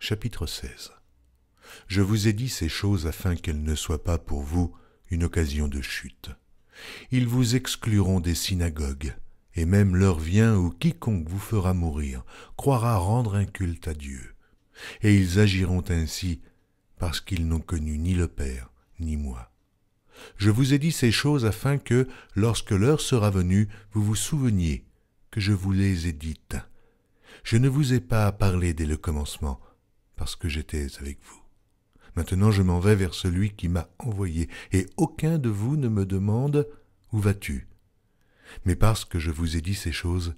Chapitre 16. Je vous ai dit ces choses afin qu'elles ne soient pas pour vous une occasion de chute. Ils vous excluront des synagogues, et même l'heure vient où quiconque vous fera mourir croira rendre un culte à Dieu. Et ils agiront ainsi parce qu'ils n'ont connu ni le Père, ni moi. Je vous ai dit ces choses afin que, lorsque l'heure sera venue, vous vous souveniez que je vous les ai dites. Je ne vous ai pas parlé dès le commencement, parce que j'étais avec vous. Maintenant je m'en vais vers celui qui m'a envoyé, et aucun de vous ne me demande « Où vas-tu » Mais parce que je vous ai dit ces choses,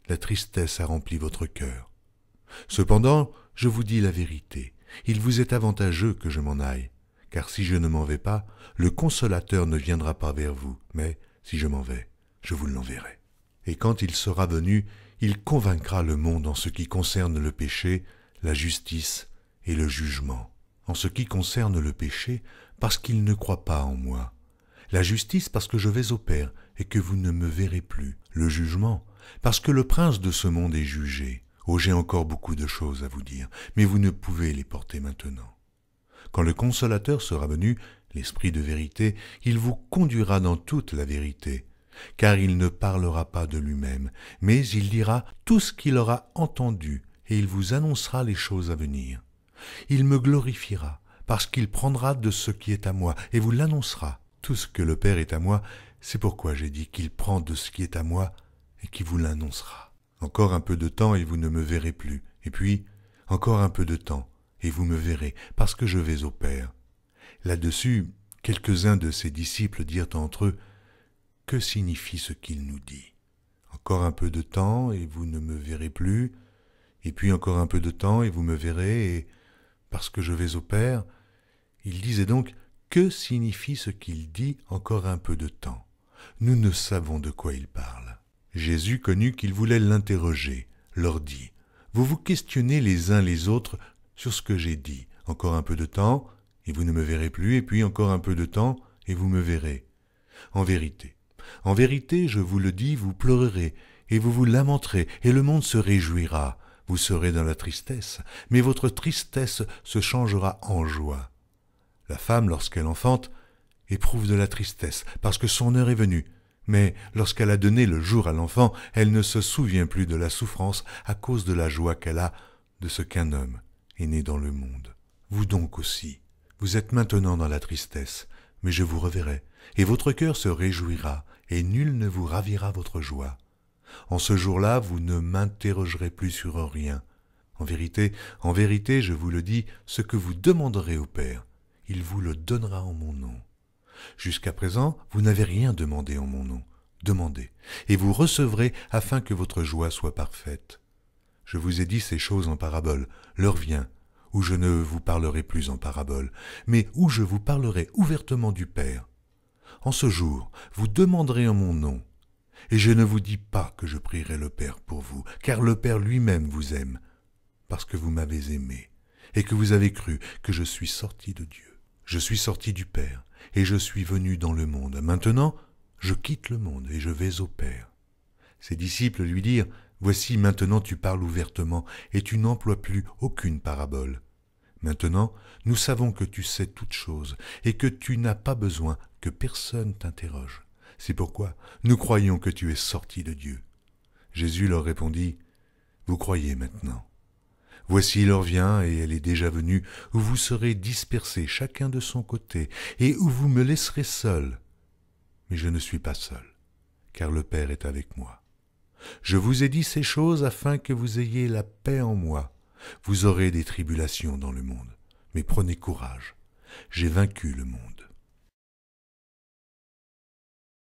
la tristesse a rempli votre cœur. Cependant, je vous dis la vérité, il vous est avantageux que je m'en aille, car si je ne m'en vais pas, le Consolateur ne viendra pas vers vous, mais si je m'en vais, je vous l'enverrai. Et quand il sera venu, il convaincra le monde en ce qui concerne le péché, la justice et le jugement. En ce qui concerne le péché, parce qu'il ne croit pas en moi. La justice, parce que je vais au Père et que vous ne me verrez plus. Le jugement, parce que le prince de ce monde est jugé. Oh, j'ai encore beaucoup de choses à vous dire, mais vous ne pouvez les porter maintenant. Quand le Consolateur sera venu, l'Esprit de vérité, il vous conduira dans toute la vérité, car il ne parlera pas de lui-même, mais il dira tout ce qu'il aura entendu, et il vous annoncera les choses à venir. Il me glorifiera, parce qu'il prendra de ce qui est à moi, et vous l'annoncera. Tout ce que le Père est à moi, c'est pourquoi j'ai dit qu'il prend de ce qui est à moi, et qu'il vous l'annoncera. Encore un peu de temps, et vous ne me verrez plus. Et puis, encore un peu de temps, et vous me verrez, parce que je vais au Père. Là-dessus, quelques-uns de ses disciples dirent entre eux, « Que signifie ce qu'il nous dit? Encore un peu de temps, et vous ne me verrez plus, et puis encore un peu de temps, et vous me verrez, et parce que je vais au Père. » Il disait donc, « Que signifie ce qu'il dit encore un peu de temps? Nous ne savons de quoi il parle. » Jésus connut qu'ils voulaient l'interroger, leur dit, « Vous vous questionnez les uns les autres sur ce que j'ai dit. Encore un peu de temps, et vous ne me verrez plus, et puis encore un peu de temps, et vous me verrez. En vérité, je vous le dis, vous pleurerez, et vous vous lamenterez, et le monde se réjouira. Vous serez dans la tristesse, mais votre tristesse se changera en joie. La femme, lorsqu'elle enfante, éprouve de la tristesse, parce que son heure est venue. Mais lorsqu'elle a donné le jour à l'enfant, elle ne se souvient plus de la souffrance à cause de la joie qu'elle a de ce qu'un homme est né dans le monde. Vous donc aussi, vous êtes maintenant dans la tristesse, mais je vous reverrai, et votre cœur se réjouira, et nul ne vous ravira votre joie. En ce jour-là, vous ne m'interrogerez plus sur rien. En vérité, je vous le dis, ce que vous demanderez au Père, il vous le donnera en mon nom. Jusqu'à présent, vous n'avez rien demandé en mon nom. Demandez, et vous recevrez afin que votre joie soit parfaite. Je vous ai dit ces choses en parabole. L'heure vient où je ne vous parlerai plus en parabole, mais où je vous parlerai ouvertement du Père. En ce jour, vous demanderez en mon nom. Et je ne vous dis pas que je prierai le Père pour vous, car le Père lui-même vous aime, parce que vous m'avez aimé, et que vous avez cru que je suis sorti de Dieu. Je suis sorti du Père, et je suis venu dans le monde. Maintenant, je quitte le monde, et je vais au Père. Ses disciples lui dirent, « Voici, maintenant tu parles ouvertement, et tu n'emploies plus aucune parabole. Maintenant, nous savons que tu sais toutes choses, et que tu n'as pas besoin que personne t'interroge. C'est pourquoi nous croyons que tu es sorti de Dieu. » Jésus leur répondit, « Vous croyez maintenant. Voici l'heure vient, et elle est déjà venue, où vous serez dispersés chacun de son côté, et où vous me laisserez seul. Mais je ne suis pas seul, car le Père est avec moi. Je vous ai dit ces choses afin que vous ayez la paix en moi. Vous aurez des tribulations dans le monde, mais prenez courage, j'ai vaincu le monde. »